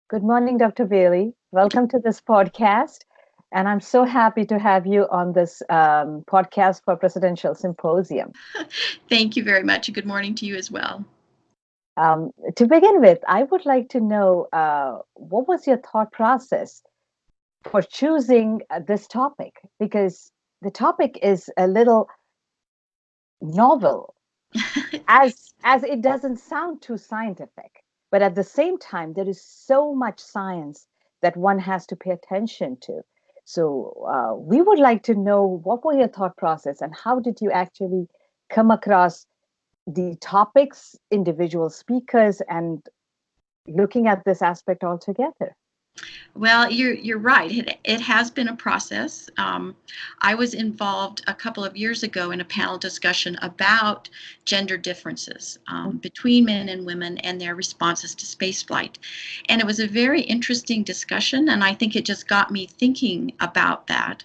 Good morning, Dr. Bailey. Welcome to this podcast. And I'm so happy to have you on this podcast for Presidential Symposium. Thank you very much. Good morning to you as well. To begin with, I would like to know what was your thought process for choosing this topic? Because the topic is a little novel, as it doesn't sound too scientific, but at the same time there is so much science that one has to pay attention to. So we would like to know what were your thought process and how did you actually come across the topics, individual speakers, and looking at this aspect altogether. Well, you're right. It has been a process. I was involved a couple of years ago in a panel discussion about gender differences between men and women and their responses to spaceflight, and it was a very interesting discussion. And I think it just got me thinking about that.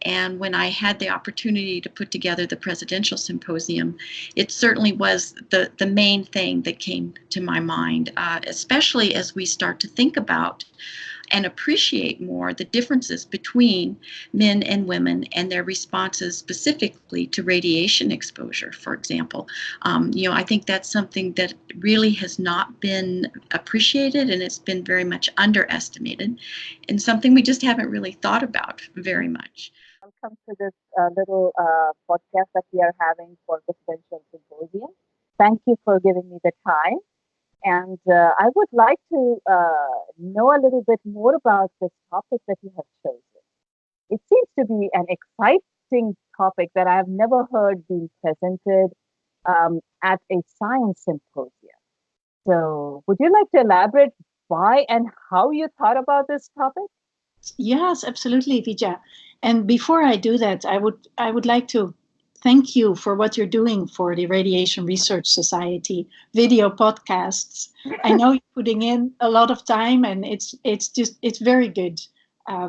And when I had the opportunity to put together the Presidential Symposium, it certainly was the main thing that came to my mind, especially as we start to think about and appreciate more the differences between men and women and their responses specifically to radiation exposure, for example. I think that's something that really has not been appreciated, and it's been very much underestimated, and something we just haven't really thought about very much. Welcome to this little podcast that we are having for Presidential Symposium. Thank you for giving me the time. And I would like to know a little bit more about this topic that you have chosen. It seems to be an exciting topic that I have never heard being presented at a science symposium. So, would you like to elaborate why and how you thought about this topic? Yes, absolutely, Vidya. And before I do that, I would like to thank you for what you're doing for the Radiation Research Society video podcasts. I know you're putting in a lot of time, and it's very good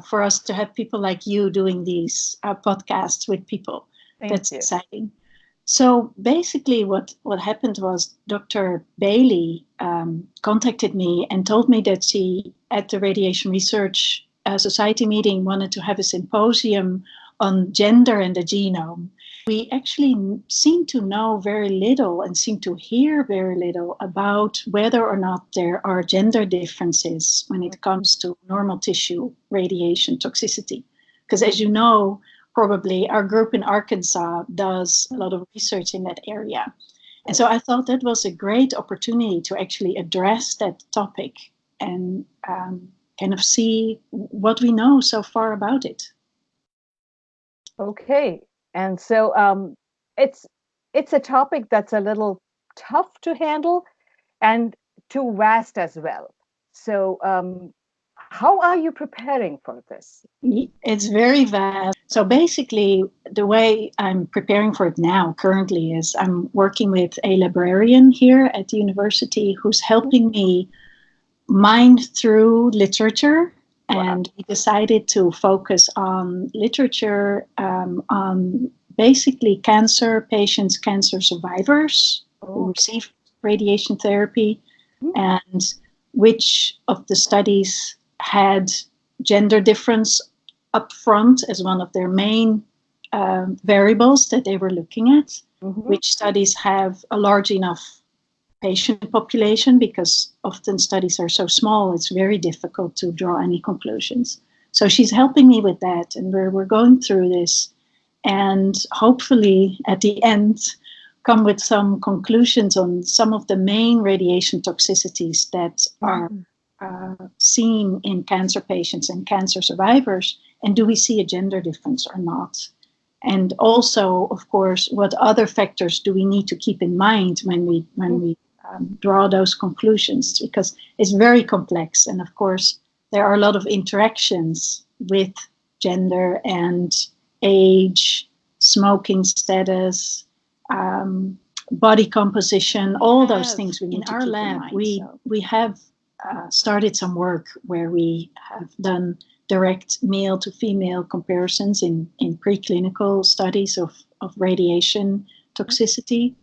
for us to have people like you doing these podcasts with people. That's exciting. So basically, what happened was Dr. Bailey contacted me and told me that she, at the Radiation Research Society meeting, wanted to have a symposium on gender and the genome. We actually seem to know very little and seem to hear very little about whether or not there are gender differences when it comes to normal tissue radiation toxicity. Because as you know, probably our group in Arkansas does a lot of research in that area. And so I thought that was a great opportunity to actually address that topic and kind of see what we know so far about it. Okay, and so it's a topic that's a little tough to handle and too vast as well. So, how are you preparing for this? It's very vast. So basically, the way I'm preparing for it now currently is I'm working with a librarian here at the university who's helping me mine through literature. And we decided to focus on literature on basically cancer patients, cancer survivors who receive radiation therapy, and which of the studies had gender difference up front as one of their main variables that they were looking at, which studies have a large enough patient population, because often studies are so small, it's very difficult to draw any conclusions. So she's helping me with that, and we're going through this, and hopefully at the end come with some conclusions on some of the main radiation toxicities that are seen in cancer patients and cancer survivors, and do we see a gender difference or not? And also, of course, what other factors do we need to keep in mind when we draw those conclusions, because it's very complex. And of course, there are a lot of interactions with gender and age, smoking status, body composition, all those things we need to keep in mind. We have started some work where we have done direct male to female comparisons in preclinical studies of radiation toxicity.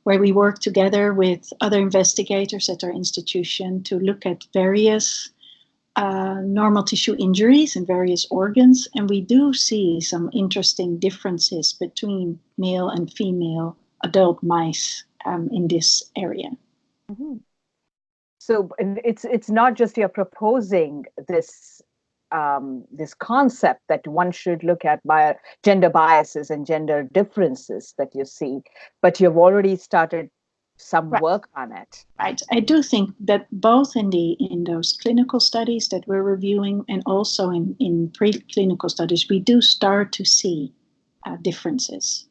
where we work together with other investigators at our institution to look at various normal tissue injuries in various organs. And we do see some interesting differences between male and female adult mice in this area. Mm-hmm. So it's not just you're proposing this this concept that one should look at gender biases and gender differences that you see, but you've already started some work on it. Right. I do think that both in those clinical studies that we're reviewing and also in preclinical studies, we do start to see differences.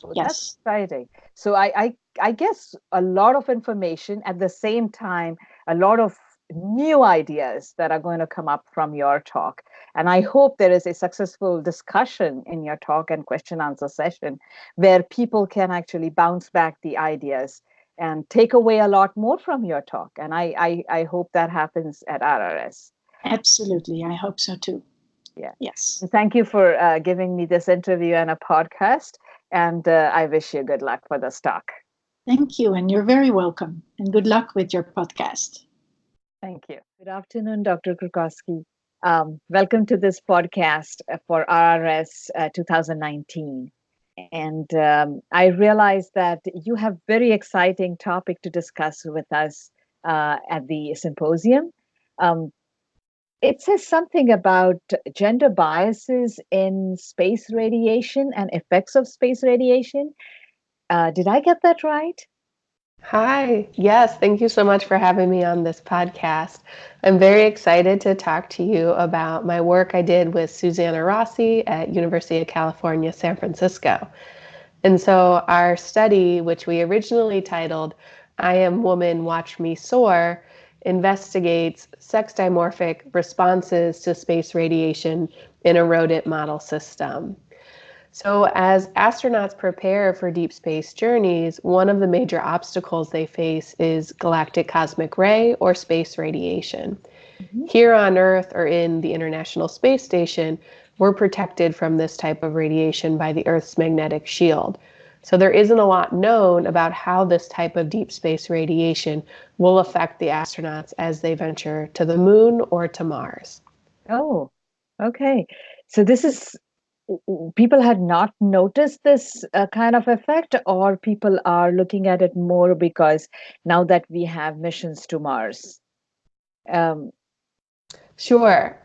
Oh, yes. That's exciting. So I guess a lot of information at the same time, a lot of new ideas that are going to come up from your talk. And I hope there is a successful discussion in your talk and question answer session where people can actually bounce back the ideas and take away a lot more from your talk. And I hope that happens at RRS. Absolutely. I hope so too. Yeah. Yes. And thank you for giving me this interview and a podcast. And I wish you good luck for this talk. Thank you. And you're very welcome. And good luck with your podcast. Thank you. Good afternoon, Dr. Krukowski. Welcome to this podcast for RRS 2019. And I realize that you have very exciting topic to discuss with us at the symposium. It says something about gender biases in space radiation and effects of space radiation. Did I get that right? Hi. Yes, thank you so much for having me on this podcast. I'm very excited to talk to you about my work I did with Susanna Rossi at University of California, San Francisco. And so our study, which we originally titled I Am Woman, Watch Me Soar, investigates sex dimorphic responses to space radiation in a rodent model system. So as astronauts prepare for deep space journeys, one of the major obstacles they face is galactic cosmic ray or space radiation. Mm-hmm. Here on Earth or in the International Space Station, we're protected from this type of radiation by the Earth's magnetic shield. So there isn't a lot known about how this type of deep space radiation will affect the astronauts as they venture to the moon or to Mars. Oh, okay. So this is, people had not noticed this kind of effect, or people are looking at it more because now that we have missions to Mars? Sure.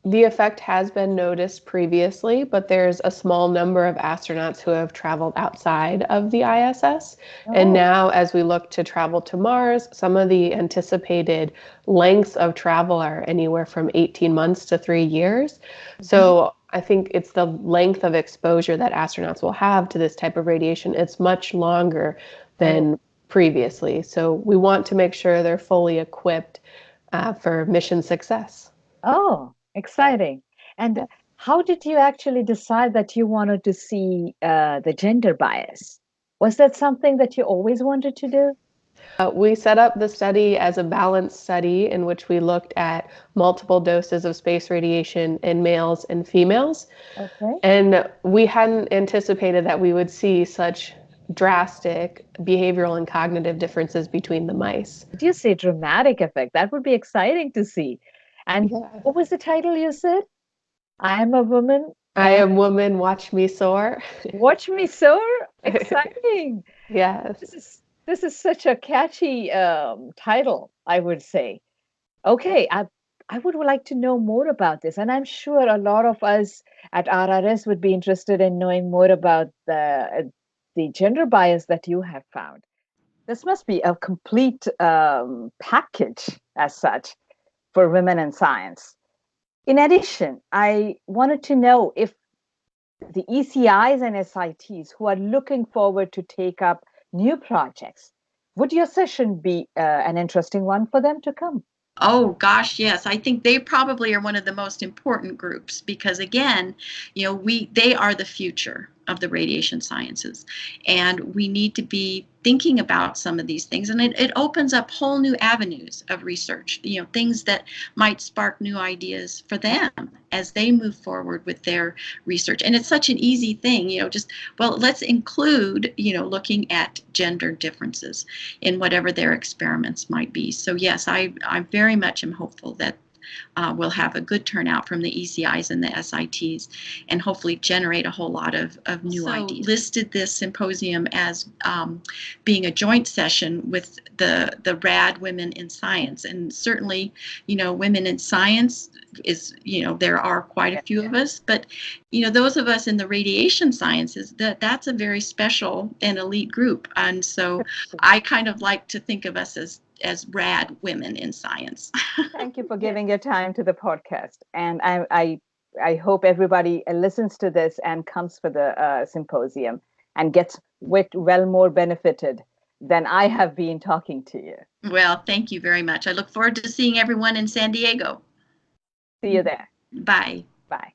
The effect has been noticed previously, but there's a small number of astronauts who have traveled outside of the ISS. Oh. And now, as we look to travel to Mars, some of the anticipated lengths of travel are anywhere from 18 months to 3 years. Mm-hmm. So I think it's the length of exposure that astronauts will have to this type of radiation. It's much longer than previously. So we want to make sure they're fully equipped for mission success. Oh, exciting. And how did you actually decide that you wanted to see the gender bias? Was that something that you always wanted to do? We set up the study as a balanced study in which we looked at multiple doses of space radiation in males and females. Okay. And we hadn't anticipated that we would see such drastic behavioral and cognitive differences between the mice. Did you say dramatic effect? That would be exciting to see. And what was the title you said? I am a woman. I am woman, watch me soar. Watch me soar? Exciting. Yes. This is such a catchy title, I would say. Okay, I would like to know more about this. And I'm sure a lot of us at RRS would be interested in knowing more about the gender bias that you have found. This must be a complete package as such for women in science. In addition, I wanted to know if the ECIs and SITs who are looking forward to take up new projects, would your session be an interesting one for them to come? Oh gosh, yes. I think they probably are one of the most important groups because again, they are the future. of the radiation sciences. And we need to be thinking about some of these things. And it opens up whole new avenues of research, things that might spark new ideas for them as they move forward with their research. And it's such an easy thing, let's include, looking at gender differences in whatever their experiments might be. So yes, I very much am hopeful that we'll have a good turnout from the ECIs and the SITs, and hopefully generate a whole lot of new ideas. Listed this symposium as being a joint session with the RAD Women in Science, and certainly, women in science is, there are quite a few of us, but those of us in the radiation sciences, that's a very special and elite group, and so I kind of like to think of us as RAD Women in Science. Thank you for giving your time to the podcast. And I hope everybody listens to this and comes for the symposium and gets well more benefited than I have been talking to you. Well, thank you very much. I look forward to seeing everyone in San Diego. See you there. Bye. Bye.